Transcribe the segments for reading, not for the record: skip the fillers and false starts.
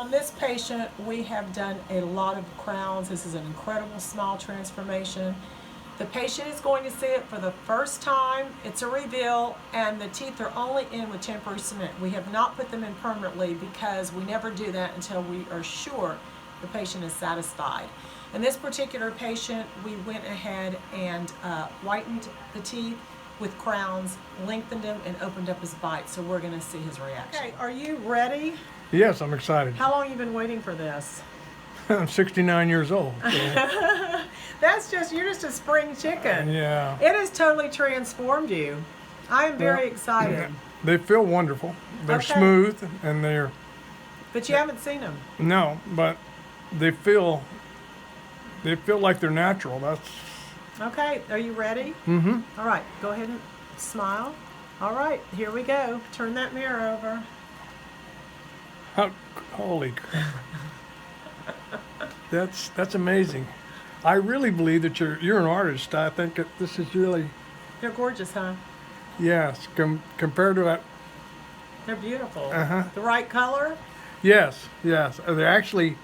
on this patient, we have done a lot of crowns. This is an incredible smile transformation. The patient is going to see it for the first time. It's a reveal, and the teeth are only in with temporary cement. We have not put them in permanently because we never do that until we are sure the patient is satisfied. In this particular patient, we went ahead and whitened the teeth with crowns, lengthened them, and opened up his bite. So we're going to see his reaction. Okay, are you ready? Yes, I'm excited. How long have you been waiting for this? I'm 69 years old. So. You're just a spring chicken. Yeah. It has totally transformed you. I am very excited. Yeah. They feel wonderful. They're Okay. smooth and they're... But you haven't seen them. No, but they feel like they're natural. That's... Okay, are you ready? Mm-hmm. All right, go ahead and smile. All right, here we go. Turn that mirror over. Holy crap. That's amazing. I really believe that you're an artist. I think that this is really... They're gorgeous, huh? Yes, compared to that... They're beautiful. Uh-huh. The right color? Yes. They're actually...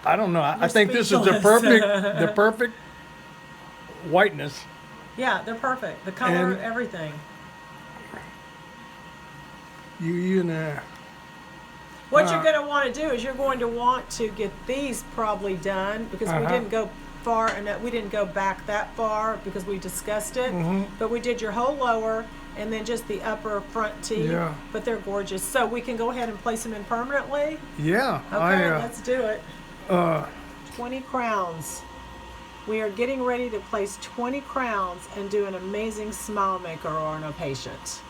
I don't know. I think this is the perfect whiteness. Yeah, they're perfect. The color, And everything. You know. What you're going to want to do is you're going to want to get these probably done because we didn't go far enough. We didn't go back that far because we discussed it. But we did your whole lower and then just the upper front teeth. Yeah. But they're gorgeous. So we can go ahead and place them in permanently. Yeah. Okay, let's do it. 20 crowns. We are getting ready to place 20 crowns and do an amazing smile maker on a patient.